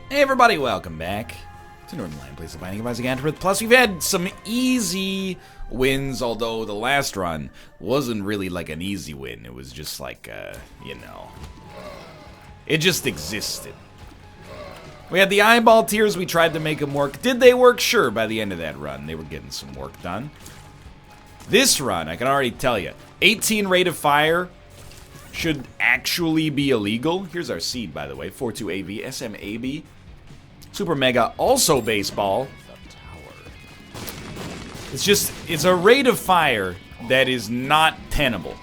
Hey everybody, welcome back to Northernlion, place of finding advising AFTERBIRTH. Plus, we've had some easy wins, although the last run wasn't really like an easy win. It was just like, you know, it just existed. We had the eyeball tears, we tried to make them work. Did they work? Sure, by the end of that run, they were getting some work done. This run, I can already tell you, 18 rate of fire should actually be illegal. Here's our seed, by the way, 42AV, SMAB. Super Mega, also baseball. It's just, it's a rate of fire that is not tenable.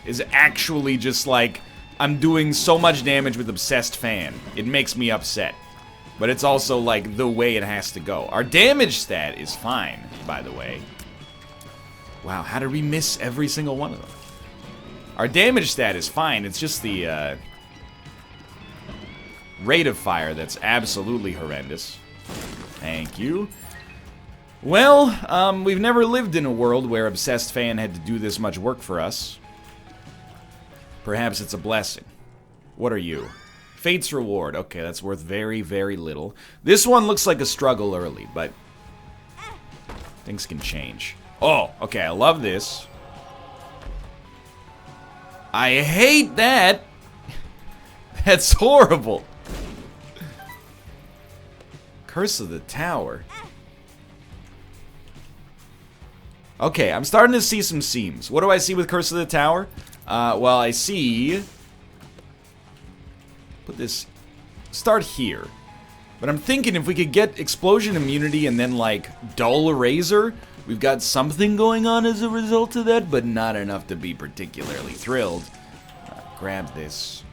Is actually just like, I'm doing so much damage with Obsessed Fan. It makes me upset. But it's also like the way it has to go. Our damage stat is fine, by the way. Wow, how did we miss every single one of them? Our damage stat is fine, it's just the, rate of fire that's absolutely horrendous. Thank you. Well, we've never lived in a world where Obsessed Fan had to do this much work for us. Perhaps it's a blessing. What are you? Fate's Reward. Okay, that's worth very, very little. This one looks like a struggle early, but things can change. Oh, okay, I love this. I hate that. That's horrible. Curse of the Tower. Okay, I'm starting to see some seams. What do I see with Curse of the Tower? Well, I see... Put this... Start here. But I'm thinking if we could get Explosion Immunity and then, like, Dull Eraser, we've got something going on as a result of that, but not enough to be particularly thrilled. Grab this.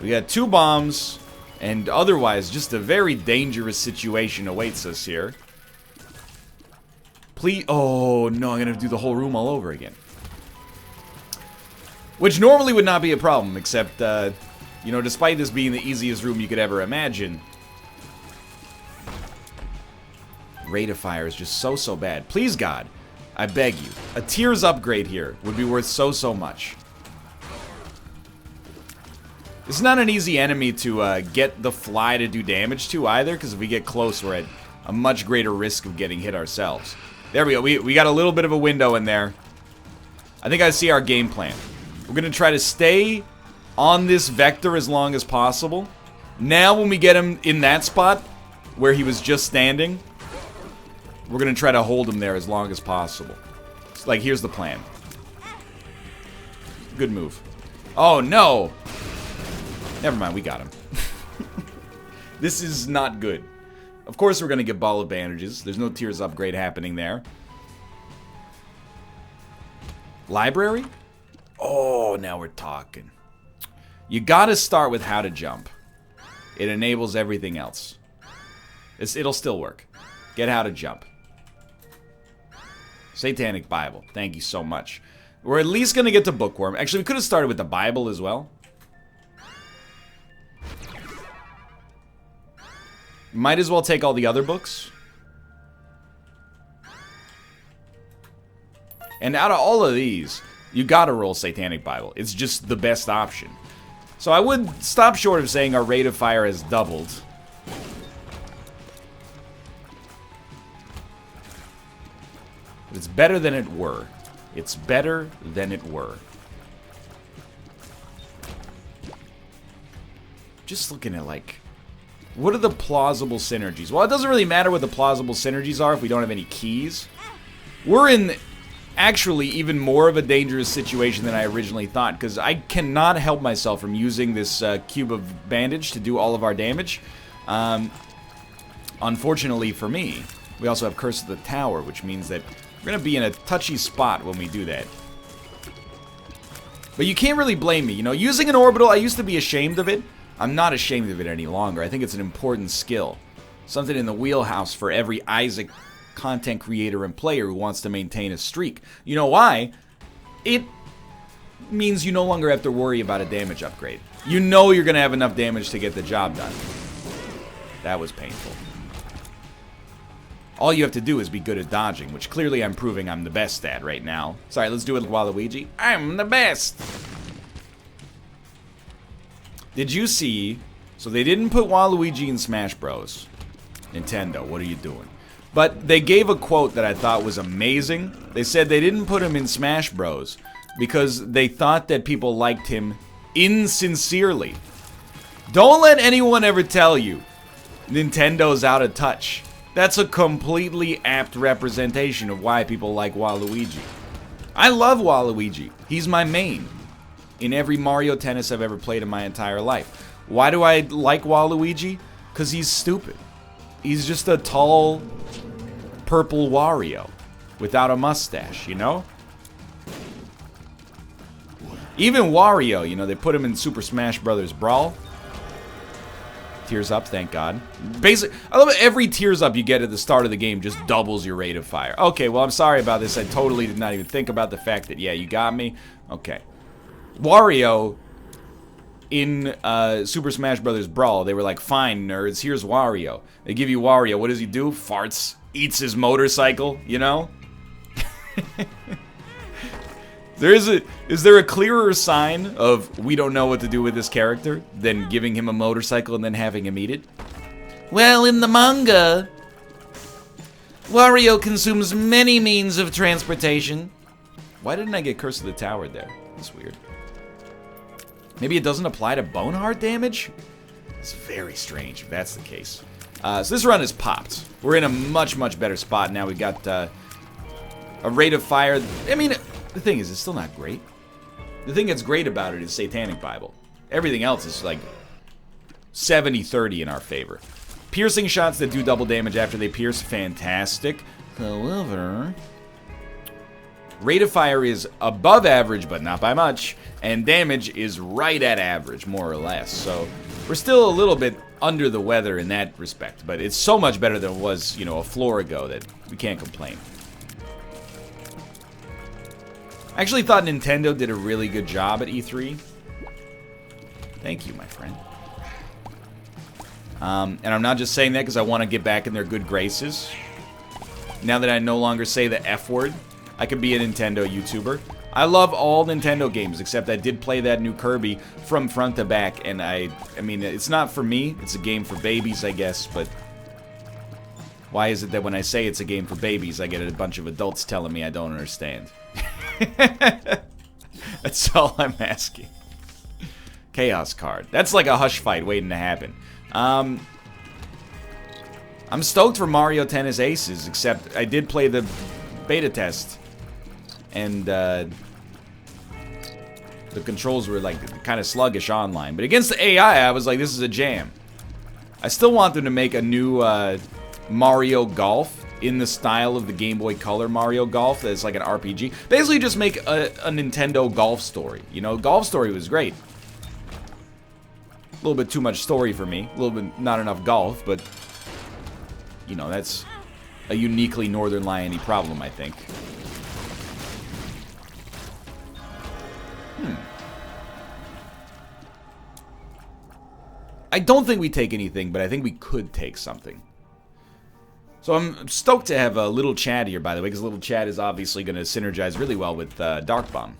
We got 2 bombs, and otherwise, just a very dangerous situation awaits us here. Please... Oh, no, I'm gonna do the whole room all over again. Which normally would not be a problem, except, you know, despite this being the easiest room you could ever imagine, rate of fire is just so bad. Please, God, I beg you, a Tears upgrade here would be worth so much. It's not an easy enemy to get the fly to do damage to either, because if we get close, we're at a much greater risk of getting hit ourselves. There we go. We got a little bit of a window in there. I think I see our game plan. We're going to try to stay on this vector as long as possible. Now, when we get him in that spot where he was just standing, we're going to try to hold him there as long as possible. It's like, here's the plan. Good move. Oh, no! Never mind, we got him. This is not good. Of course we're going to get ball of bandages. There's no Tears upgrade happening there. Library? Oh, now we're talking. You gotta start with how to jump. It enables everything else. It'll still work. Get how to jump. Satanic Bible. Thank you so much. We're at least going to get to Bookworm. Actually, we could have started with the Bible as well. Might as well take all the other books. And out of all of these, you gotta roll Satanic Bible. It's just the best option. So I would stop short of saying our rate of fire has doubled. But it's better than it were. It's better than it were. Just looking at, like, what are the plausible synergies? Well, it doesn't really matter what the plausible synergies are if we don't have any keys. We're in actually even more of a dangerous situation than I originally thought, because I cannot help myself from using this cube of bandage to do all of our damage. Unfortunately for me, we also have Curse of the Tower, which means that we're going to be in a touchy spot when we do that. But you can't really blame me. You know, using an orbital, I used to be ashamed of it. I'm not ashamed of it any longer. I think it's an important skill. Something in the wheelhouse for every Isaac content creator and player who wants to maintain a streak. You know why? It means you no longer have to worry about a damage upgrade. You know you're going to have enough damage to get the job done. That was painful. All you have to do is be good at dodging, which clearly I'm proving I'm the best at right now. Sorry, let's do it, Waluigi. I'm the best! Did you see So they didn't put Waluigi in Smash Bros. Nintendo, what are you doing? But they gave a quote that I thought was amazing. They said they didn't put him in Smash Bros. Because they thought that people liked him insincerely. Don't let anyone ever tell you Nintendo's out of touch. That's a completely apt representation of why people like Waluigi. I love Waluigi. He's my main in every Mario Tennis I've ever played in my entire life. Why do I like Waluigi? Because he's stupid. He's just a tall, purple Wario without a mustache, you know? Even Wario, you know, they put him in Super Smash Bros. Brawl. Tears up, thank God. Basically, I love it. Every tears up you get at the start of the game just doubles your rate of fire. Okay, well, I'm sorry about this. I totally did not even think about the fact that, yeah, you got me. Okay. Wario, in Super Smash Bros. Brawl, they were like, fine, nerds, here's Wario. They give you Wario. What does he do? Farts. Eats his motorcycle, you know? Is there a clearer sign of we don't know what to do with this character than giving him a motorcycle and then having him eat it? Well, in the manga, Wario consumes many means of transportation. Why didn't I get Curse of the Tower there? That's weird. Maybe it doesn't apply to Boneheart damage? It's very strange if that's the case. So this run is popped. We're in a much, much better spot now. We got a rate of fire. I mean, the thing is, it's still not great. The thing that's great about it is Satanic Bible. Everything else is like 70-30 in our favor. Piercing shots that do double damage after they pierce, fantastic. However, rate of fire is above average, but not by much. And damage is right at average, more or less. So we're still a little bit under the weather in that respect. But it's so much better than it was, you know, a floor ago that we can't complain. I actually thought Nintendo did a really good job at E3. Thank you, my friend. And I'm not just saying that because I want to get back in their good graces. Now that I no longer say the F word, I can be a Nintendo YouTuber. I love all Nintendo games, except I did play that new Kirby from front to back, and I mean, it's not for me. It's a game for babies, I guess, but why is it that when I say it's a game for babies, I get a bunch of adults telling me I don't understand? That's all I'm asking. Chaos card. That's like a hush fight waiting to happen. I'm stoked for Mario Tennis Aces, except I did play the beta test. And the controls were like kind of sluggish online. But against the AI, I was like, this is a jam. I still want them to make a new Mario Golf in the style of the Game Boy Color Mario Golf. That's like an RPG. Basically just make a Nintendo Golf Story. You know, Golf Story was great. A little bit too much story for me. A little bit not enough golf, but you know, that's a uniquely Northernlion-y problem, I think. I don't think we take anything, but I think we could take something. So I'm stoked to have a Little Chad here, by the way, because Little Chad is obviously going to synergize really well with Dark Bomb.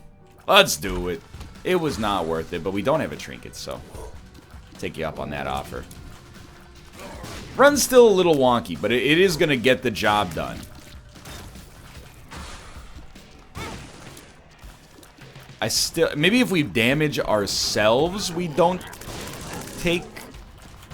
Let's do it. It was not worth it, but we don't have a trinket, so take you up on that offer. Run's still a little wonky, but it is going to get the job done. Maybe if we damage ourselves, we don't take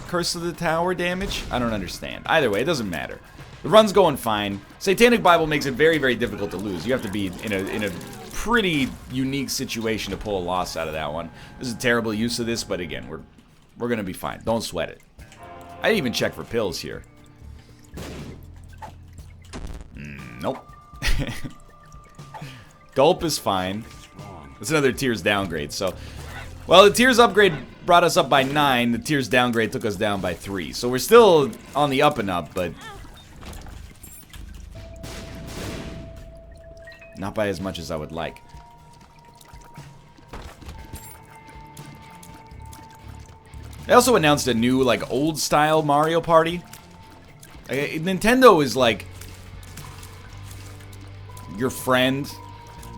Curse of the Tower damage? I don't understand. Either way, it doesn't matter. The run's going fine. Satanic Bible makes it very, very difficult to lose. You have to be in a pretty unique situation to pull a loss out of that one. This is a terrible use of this, but again, we're gonna be fine. Don't sweat it. I didn't even check for pills here. Nope. Gulp is fine. It's another Tears downgrade, so... Well, the Tears upgrade brought us up by 9. The Tears downgrade took us down by 3. So we're still on the up and up, but... not by as much as I would like. They also announced a new, like, old-style Mario Party. Nintendo is, like, your friend,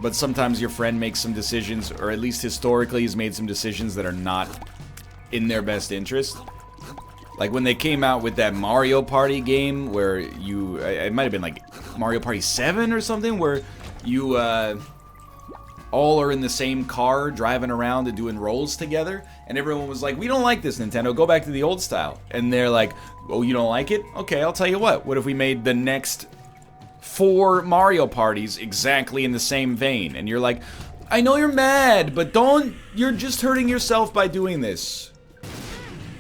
but sometimes your friend makes some decisions, or at least historically has made some decisions that are not in their best interest. Like when they came out with that Mario Party game where you, it might have been like Mario Party 7 or something, where you all are in the same car driving around and doing rolls together, and everyone was like, we don't like this, Nintendo, go back to the old style. And they're like, oh, you don't like it? Okay, I'll tell you what if we made the next 4 Mario parties exactly in the same vein? And you're like, I know you're mad, but you're just hurting yourself by doing this.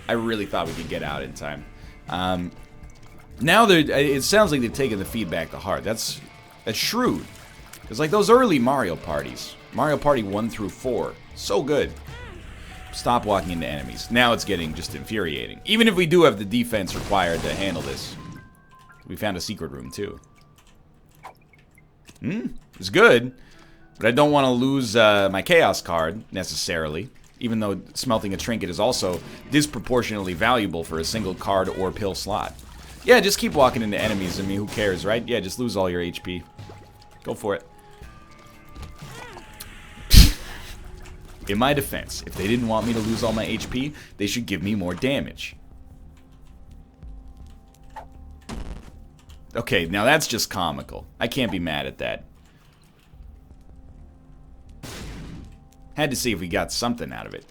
I really thought we could get out in time. Now it sounds like they've taken the feedback to heart. That's shrewd. It's like those early Mario parties. Mario Party 1 through 4. So good. Stop walking into enemies. Now it's getting just infuriating. Even if we do have the defense required to handle this. We found a secret room too. It's good. But I don't want to lose my Chaos card, necessarily. Even though smelting a trinket is also disproportionately valuable for a single card or pill slot. Yeah, just keep walking into enemies. I mean, who cares, right? Yeah, just lose all your HP. Go for it. In my defense, if they didn't want me to lose all my HP, they should give me more damage. Okay, now that's just comical. I can't be mad at that. Had to see if we got something out of it.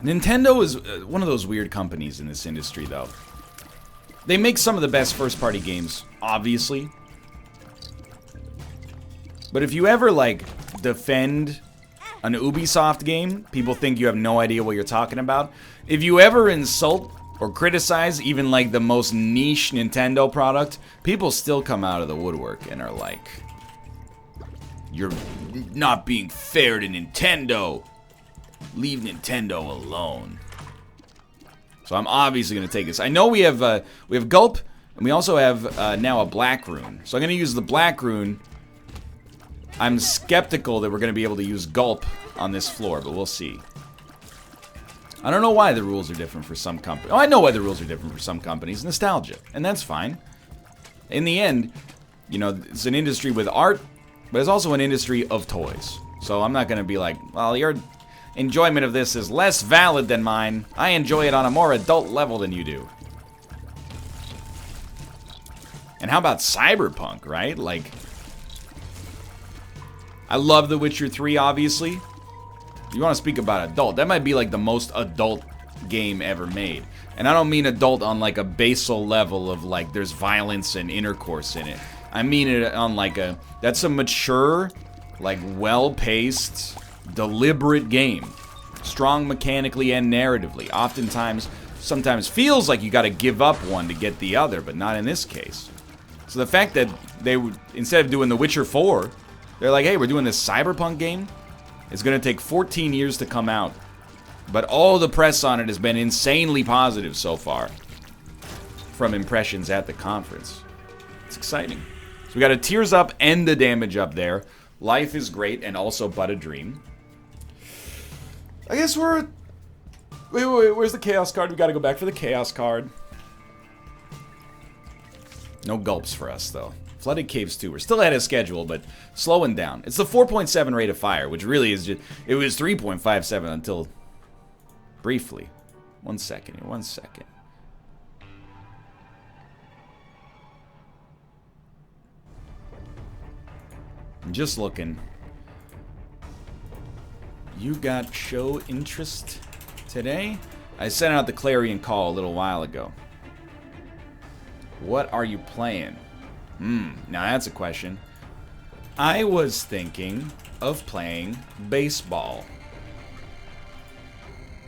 Nintendo is one of those weird companies in this industry, though. They make some of the best first-party games, obviously. But if you ever, like, defend an Ubisoft game, people think you have no idea what you're talking about. If you ever insult or criticize even, like, the most niche Nintendo product, people still come out of the woodwork and are like, you're not being fair to Nintendo. Leave Nintendo alone. So I'm obviously going to take this. I know we have Gulp, and we also have now a Black Rune. So I'm going to use the Black Rune. I'm skeptical that we're going to be able to use Gulp on this floor, but we'll see. I don't know why the rules are different for some companies. Oh, I know why the rules are different for some companies. Nostalgia. And that's fine. In the end, you know, it's an industry with art, but it's also an industry of toys. So I'm not going to be like, well, your enjoyment of this is less valid than mine. I enjoy it on a more adult level than you do. And how about Cyberpunk, right? Like, I love The Witcher 3, obviously. You want to speak about adult. That might be like the most adult game ever made. And I don't mean adult on like a basal level of like there's violence and intercourse in it. I mean it on like that's a mature, like well-paced, deliberate game. Strong mechanically and narratively. Oftentimes, sometimes feels like you gotta give up one to get the other, but not in this case. So the fact that they would, instead of doing The Witcher 4, they're like, hey, we're doing this Cyberpunk game. It's gonna take 14 years to come out. But all the press on it has been insanely positive so far. From impressions at the conference. It's exciting. So we got a tears up and the damage up there. Life is great and also but a dream. I guess we're... Wait, where's the Chaos card? We gotta go back for the Chaos card. No gulps for us, though. Flooded Caves 2. We're still ahead of schedule, but slowing down. It's the 4.7 rate of fire, which really is just... It was 3.57 until... briefly. 1 second here, 1 second. I'm just looking. You got show interest today? I sent out the Clarion Call a little while ago. What are you playing? Now that's a question. I was thinking of playing baseball.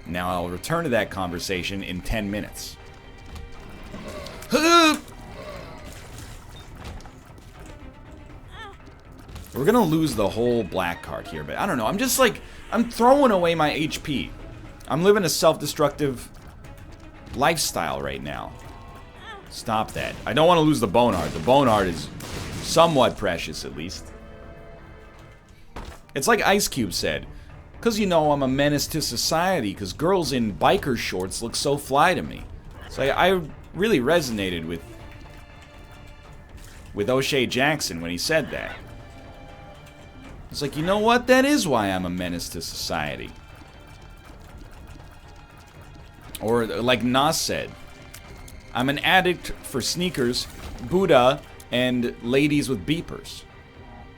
Now I'll return to that conversation in 10 minutes. We're gonna lose the whole black card here, but I don't know. I'm just like, I'm throwing away my HP. I'm living a self-destructive lifestyle right now. Stop that. I don't want to lose the bone art. The bone art is somewhat precious, at least. It's like Ice Cube said. Because, you know, I'm a menace to society. Because girls in biker shorts look so fly to me. So I really resonated with O'Shea Jackson when he said that. It's like, you know what? That is why I'm a menace to society. Or like Nas said, I'm an addict for sneakers, Buddha, and ladies with beepers.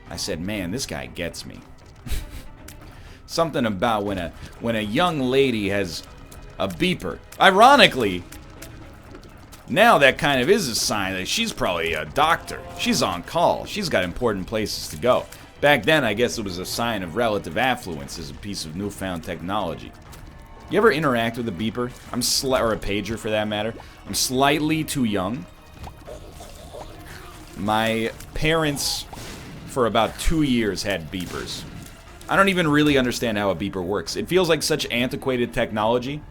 I said, man, this guy gets me. Something about when a young lady has a beeper. Ironically, now that kind of is a sign that she's probably a doctor. She's on call. She's got important places to go. Back then, I guess it was a sign of relative affluence as a piece of newfound technology. You ever interact with a beeper? Or a pager for that matter. I'm slightly too young. My parents, for about 2 years, had beepers. I don't even really understand how a beeper works. It feels like such antiquated technology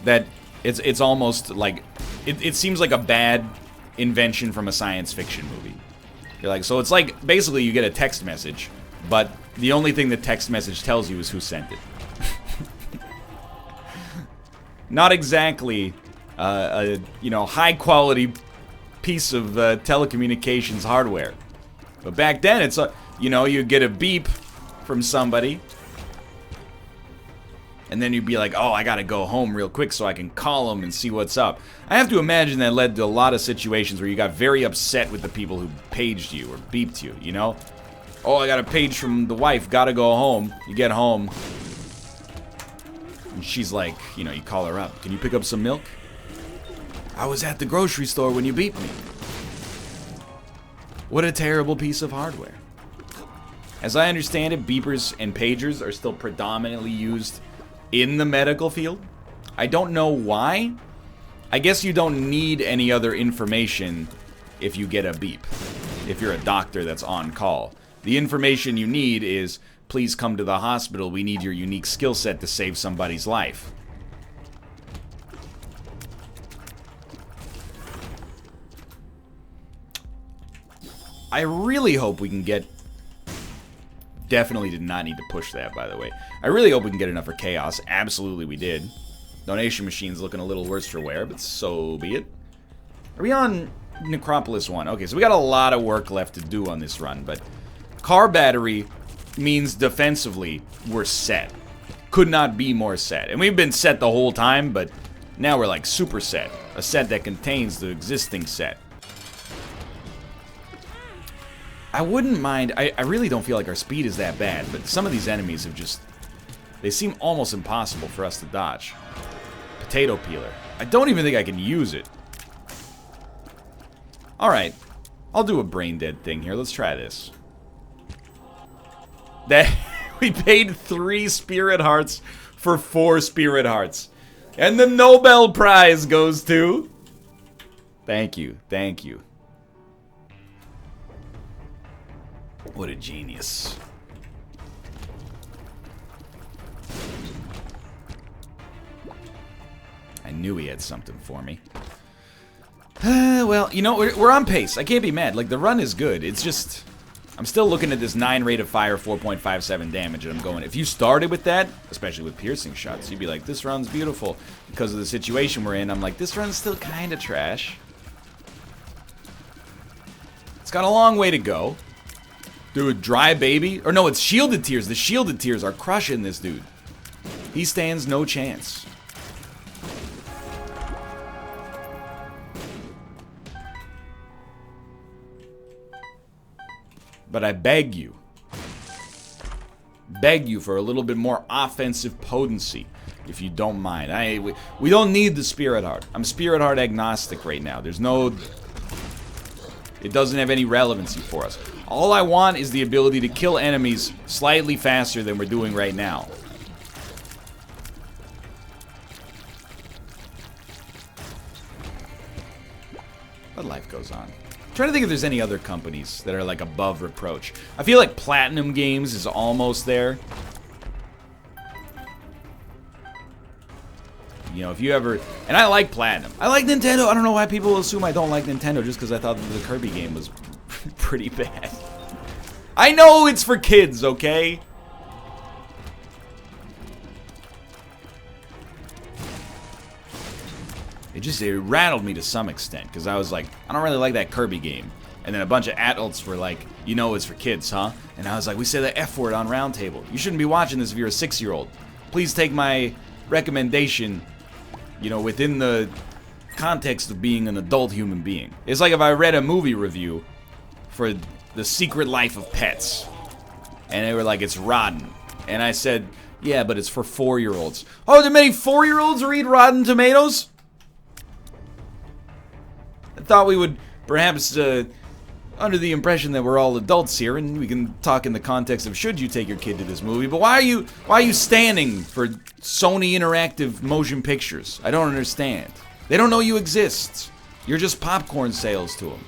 that it's almost like it seems like a bad invention from a science fiction movie. You're like, so it's like basically you get a text message, but the only thing the text message tells you is who sent it. Not exactly a high quality piece of telecommunications hardware. But back then it's you get a beep from somebody, and then you'd be like, oh, I gotta go home real quick so I can call them and see what's up. I have to imagine that led to a lot of situations where you got very upset with the people who paged you or beeped you, you know? Oh, I got a page from the wife, gotta go home. You get home, and she's like, you call her up. Can you pick up some milk? I was at the grocery store when you beeped me. What a terrible piece of hardware. As I understand it, beepers and pagers are still predominantly used in the medical field. I don't know why. I guess you don't need any other information if you get a beep. If you're a doctor that's on call. The information you need is, please come to the hospital. We need your unique skill set to save somebody's life. I really hope we can get... Definitely did not need to push that, by the way. I really hope we can get enough for Chaos. Absolutely we did. Donation machine's looking a little worse for wear, but so be it. Are we on Necropolis 1? Okay, so we got a lot of work left to do on this run, but... Car battery means defensively we're set. Could not be more set. And we've been set the whole time, but now we're like super set. A set that contains the existing set. I wouldn't mind, I really don't feel like our speed is that bad, but some of these enemies have just, they seem almost impossible for us to dodge. Potato peeler. I don't even think I can use it. Alright, I'll do a brain dead thing here, let's try this. We paid 3 spirit hearts for 4 spirit hearts. And the Nobel Prize goes to... Thank you, thank you. What a genius. I knew he had something for me. Well, we're on pace. I can't be mad. Like, the run is good. It's just... I'm still looking at this 9 rate of fire, 4.57 damage, and I'm going, if you started with that, especially with piercing shots, you'd be like, this run's beautiful. Because of the situation we're in, I'm like, this run's still kind of trash. It's got a long way to go. Dude, dry baby? Or no, it's shielded tears. The shielded tears are crushing this dude. He stands no chance. But I beg you for a little bit more offensive potency, if you don't mind. We don't need the Spirit Heart. I'm Spirit Heart agnostic right now. There's no... It doesn't have any relevancy for us. All I want is the ability to kill enemies slightly faster than we're doing right now. But life goes on. I'm trying to think if there's any other companies that are like above reproach. I feel like Platinum Games is almost there. You know, if you ever... And I like Platinum. I like Nintendo. I don't know why people assume I don't like Nintendo just because I thought that the Kirby game was pretty bad. I know it's for kids, okay? It rattled me to some extent, because I was like, I don't really like that Kirby game. And then a bunch of adults were like, it's for kids, huh? And I was like, we say the F word on Roundtable. You shouldn't be watching this if you're a 6-year-old. please take my recommendation, you know, within the context of being an adult human being. It's like if I read a movie review for The Secret Life of Pets, and they were like, it's rotten. And I said, yeah, but it's for 4-year-olds. Oh, do many 4-year-olds read Rotten Tomatoes? I thought we would perhaps, under the impression that we're all adults here, and we can talk in the context of should you take your kid to this movie, but why are you standing for Sony Interactive Motion Pictures? I don't understand. They don't know you exist. You're just popcorn sales to them.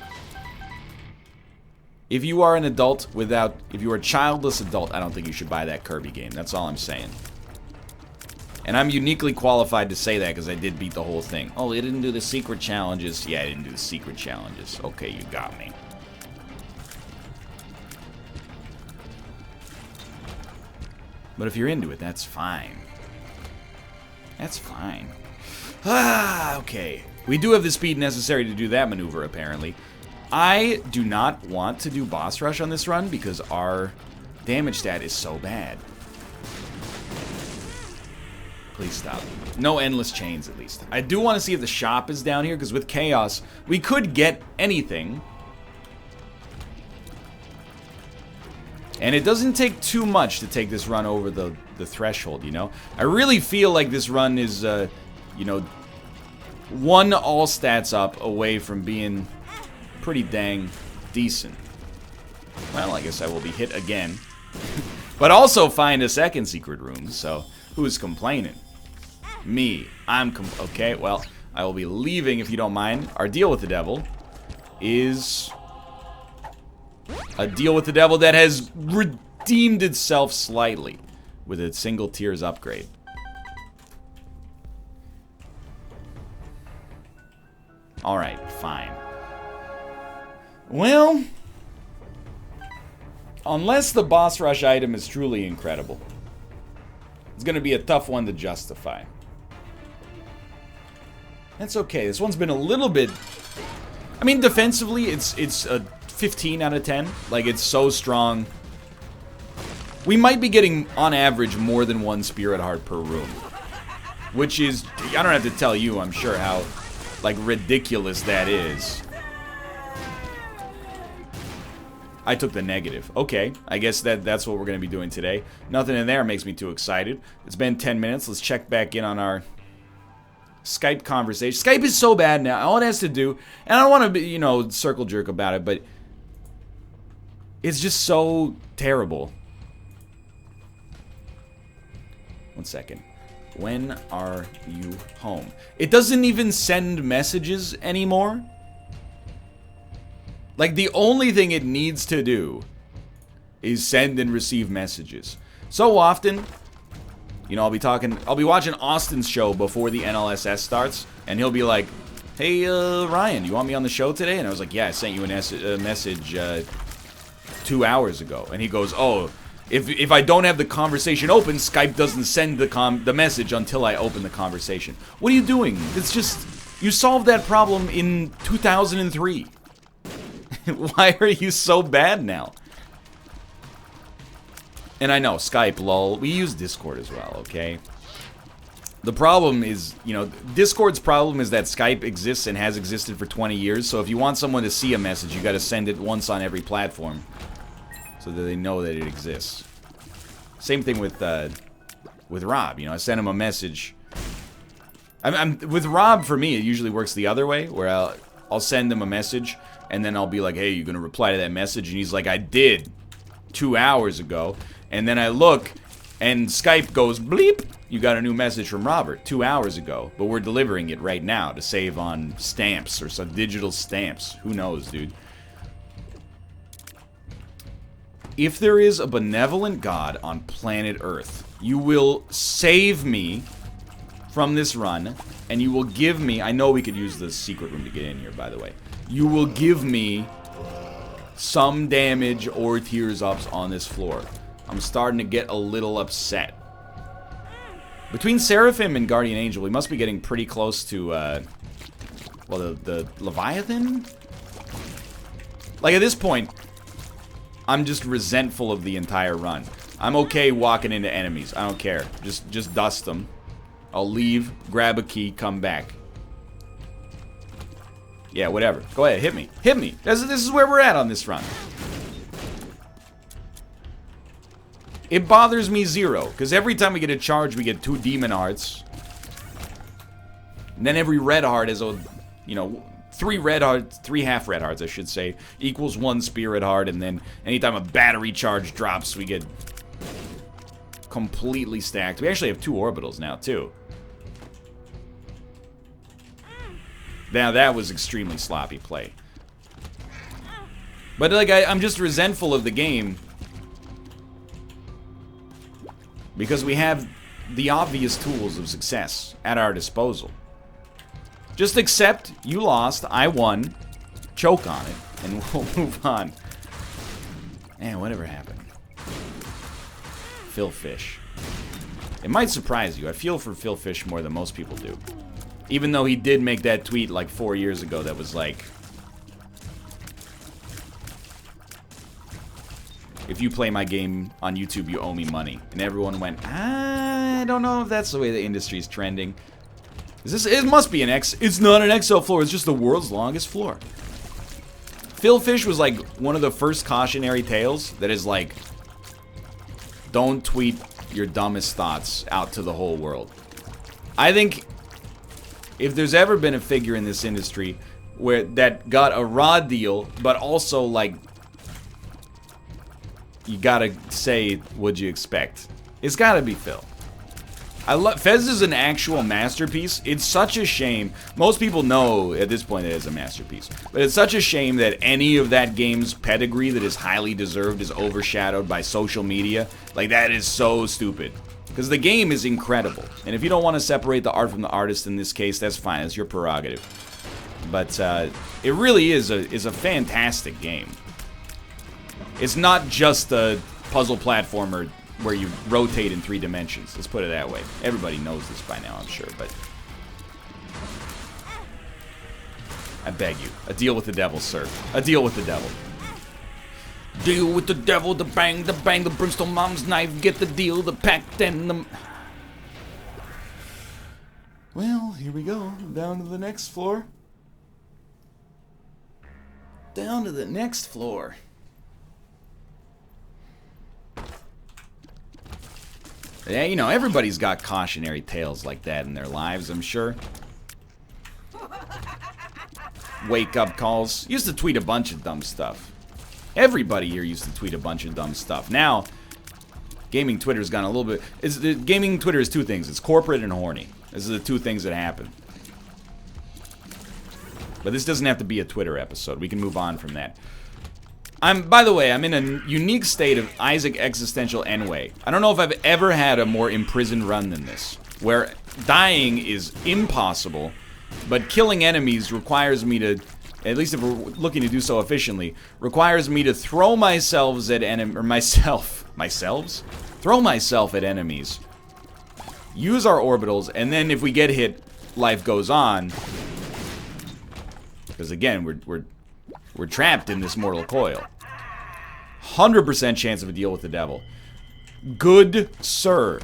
If you are an adult if you are a childless adult, I don't think you should buy that Kirby game. That's all I'm saying. And I'm uniquely qualified to say that because I did beat the whole thing. Oh, they didn't do the secret challenges. Yeah, I didn't do the secret challenges. Okay, you got me. But if you're into it, that's fine. That's fine. Ah, okay. We do have the speed necessary to do that maneuver, apparently. I do not want to do boss rush on this run because our damage stat is so bad. Please stop. No endless chains, at least. I do want to see if the shop is down here, because with Chaos, we could get anything. And it doesn't take too much to take this run over the threshold, you know? I really feel like this run is, you know, one all stats up away from being pretty dang decent. Well, I guess I will be hit again. But also find a second secret room, so who's complaining? Me. Okay, well, I will be leaving if you don't mind. Our deal with the devil is a deal with the devil that has redeemed itself slightly with a single tiers upgrade. Alright, fine. Well, unless the boss rush item is truly incredible, it's going to be a tough one to justify. That's okay. This one's been a little bit... I mean, defensively, it's a 15 out of 10. Like, it's so strong. We might be getting, on average, more than one Spirit Heart per room. Which is... I don't have to tell you, I'm sure, how, like, ridiculous that is. I took the negative. Okay, I guess that's what we're going to be doing today. Nothing in there makes me too excited. It's been 10 minutes. Let's check back in on our Skype conversation. Skype is so bad now. All it has to do, and I don't want to be, you know, circle jerk about it, but it's just so terrible. One second. When are you home? It doesn't even send messages anymore. Like, the only thing it needs to do is send and receive messages. So often, you know, I'll be watching Austin's show before the NLSS starts, and he'll be like, hey, Ryan, you want me on the show today? And I was like, yeah, I sent you a message 2 hours ago. And he goes, oh, if I don't have the conversation open, Skype doesn't send the message until I open the conversation. What are you doing? It's just, you solved that problem in 2003. Why are you so bad now? And I know, Skype, lol. We use Discord as well, okay? The problem is, you know, Discord's problem is that Skype exists and has existed for 20 years, so if you want someone to see a message, you gotta send it once on every platform so that they know that it exists. Same thing with Rob, you know, I sent him a message. With Rob, for me, it usually works the other way, where I'll send him a message, and then I'll be like, hey, you gonna reply to that message? And he's like, I did 2 hours ago. And then I look, and Skype goes, bleep, you got a new message from Robert 2 hours ago. But we're delivering it right now to save on stamps or some digital stamps. Who knows, dude? If there is a benevolent God on planet Earth, you will save me from this run, and you will give me... I know we could use the secret room to get in here, by the way. You will give me some damage or tears ups on this floor. I'm starting to get a little upset. Between Seraphim and Guardian Angel, we must be getting pretty close to, well, the Leviathan? Like, at this point, I'm just resentful of the entire run. I'm okay walking into enemies. I don't care. Just dust them. I'll leave, grab a key, come back. Yeah, whatever. Go ahead, hit me. Hit me. This is where we're at on this run. It bothers me zero, because every time we get a charge, we get 2 demon hearts. And then every red heart is a, you know, 3 red hearts, 3 half red hearts, I should say, equals 1 spirit heart, and then anytime a battery charge drops, we get completely stacked. We actually have 2 orbitals now, too. Now, that was extremely sloppy play. But, like, I'm just resentful of the game. Because we have the obvious tools of success at our disposal. Just accept you lost, I won, choke on it, and we'll move on. Man, whatever happened. Phil Fish. It might surprise you. I feel for Phil Fish more than most people do. Even though he did make that tweet like 4 years ago that was like, if you play my game on YouTube, you owe me money. And everyone went, I don't know if that's the way the industry's trending. Is this? It must be an X. It's not an XL floor. It's just the world's longest floor. Phil Fish was like one of the first cautionary tales that is like, don't tweet your dumbest thoughts out to the whole world. I think if there's ever been a figure in this industry where that got a raw deal, but also like, you gotta say, what'd you expect? It's gotta be Phil. I love Fez is an actual masterpiece. It's such a shame. Most people know at this point that it's a masterpiece. But it's such a shame that any of that game's pedigree that is highly deserved is overshadowed by social media. Like, that is so stupid. Because the game is incredible. And if you don't want to separate the art from the artist in this case, that's fine. It's your prerogative. But it really is a fantastic game. It's not just a puzzle platformer where you rotate in 3 dimensions. Let's put it that way. Everybody knows this by now, I'm sure, but I beg you. A deal with the devil, sir. A deal with the devil. Deal with the devil, the bang, the brimstone mom's knife, get the deal, the pact, and the... Well, here we go. Down to the next floor. Down to the next floor. Yeah, you know, everybody's got cautionary tales like that in their lives, I'm sure. Wake-up calls. Used to tweet a bunch of dumb stuff. Everybody here used to tweet a bunch of dumb stuff. Now, gaming Twitter's gone a little bit... gaming Twitter is 2 things. It's corporate and horny. These are the 2 things that happen. But this doesn't have to be a Twitter episode. We can move on from that. By the way, I'm in a unique state of Isaac existential ennui. I don't know if I've ever had a more imprisoned run than this, where dying is impossible, but killing enemies requires me to, at least if we're looking to do so efficiently, requires me to throw myself at throw myself at enemies, use our orbitals, and then if we get hit, life goes on. Because again, we're trapped in this mortal coil. 100% chance of a deal with the devil. Good sir.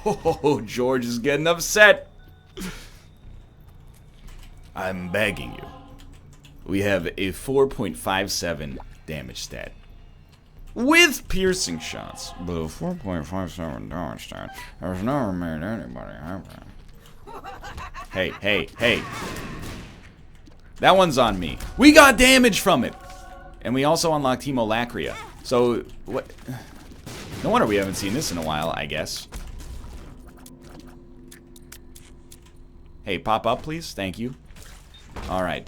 Oh, George is getting upset. I'm begging you. We have a 4.57 damage stat. With piercing shots. But a 4.57 damage stat has never made anybody happy. Hey. That one's on me. We got damage from it! And we also unlocked Hemolacria. So, what? No wonder we haven't seen this in a while, I guess. Hey, pop up, please. Thank you. Alright.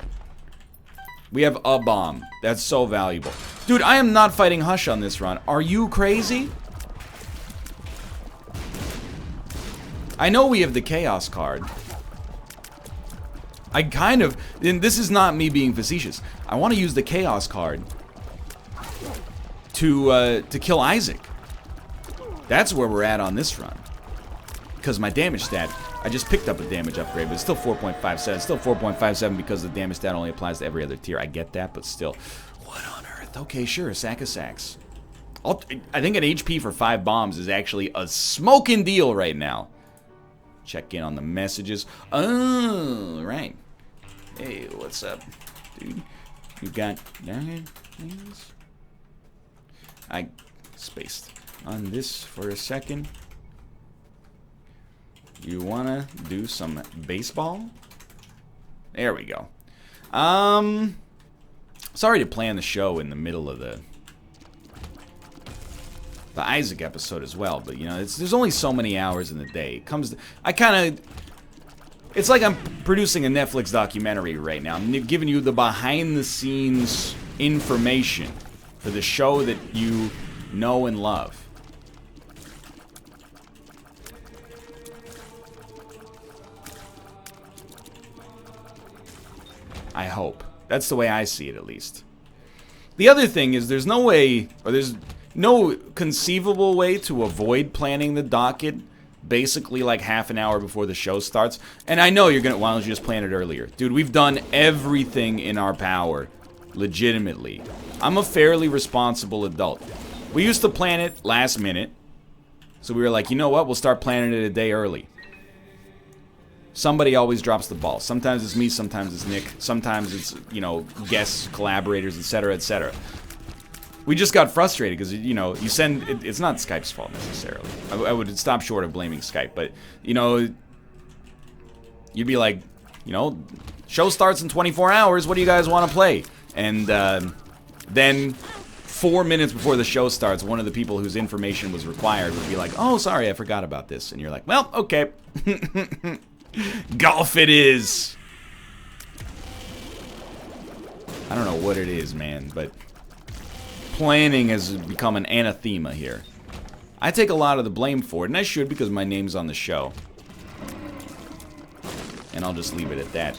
We have a bomb. That's so valuable. Dude, I am not fighting Hush on this run. Are you crazy? I know we have the Chaos card. I kind of, and this is not me being facetious, I want to use the Chaos card to kill Isaac. That's where we're at on this run. Because my damage stat, I just picked up a damage upgrade, but it's still 4.57. It's still 4.57 because the damage stat only applies to every other tier. I get that, but still. What on earth? Okay, sure, sack of sacks. I think an HP for 5 bombs is actually a smoking deal right now. Check in on the messages. Oh, right. Hey, what's up, dude? You got things? I spaced on this for a second. You wanna do some baseball? There we go. Sorry to plan the show in the middle of the Isaac episode as well, but you know, there's only so many hours in the day. It's like I'm producing a Netflix documentary right now. I'm giving you the behind-the-scenes information for the show that you know and love. I hope. That's the way I see it, at least. The other thing is there's no way, or there's no conceivable way to avoid planning the docket basically like half an hour before the show starts. And I know you're gonna, why don't you just plan it earlier? Dude, we've done everything in our power, legitimately. I'm a fairly responsible adult. We used to plan it last minute, so we were like, you know what, we'll start planning it a day early. Somebody always drops the ball. Sometimes it's me, sometimes it's Nick, sometimes it's, you know, guests, collaborators, etc., etc. We just got frustrated because, you know, you send... It's not Skype's fault, necessarily. I would stop short of blaming Skype, but, you know... You'd be like, you know, show starts in 24 hours, what do you guys want to play? And, then 4 minutes before the show starts, one of the people whose information was required would be like, oh, sorry, I forgot about this. And you're like, well, okay. Golf it is! I don't know what it is, man, but... planning has become an anathema here. I take a lot of the blame for it, and I should because my name's on the show. And I'll just leave it at that.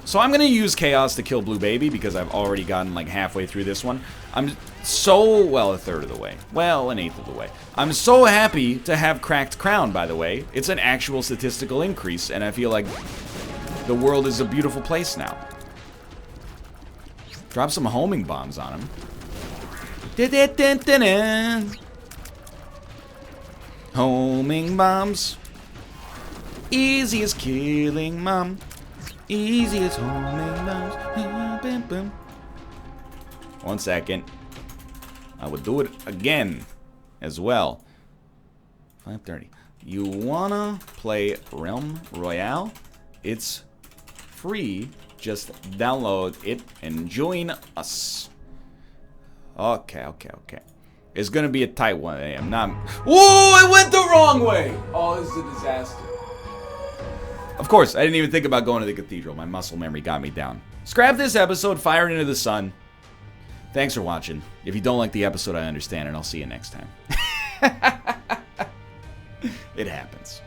So I'm gonna use Chaos to kill Blue Baby because I've already gotten like halfway through this one. I'm so, well, a third of the way. Well, an eighth of the way. I'm so happy to have Cracked Crown, by the way. It's an actual statistical increase, and I feel like the world is a beautiful place now. Drop some homing bombs on him. Homing bombs. Easy as killing mom. Easy as homing bombs. 1 second. I would do it again as well. 5:30. You wanna play Realm Royale? It's free. Just download it and join us. Okay. It's gonna be a tight one. I'm not. Whoa! It went the wrong way. Oh, this is a disaster. Of course, I didn't even think about going to the cathedral. My muscle memory got me down. Scrap this episode. Fire it into the sun. Thanks for watching. If you don't like the episode, I understand, and I'll see you next time. It happens.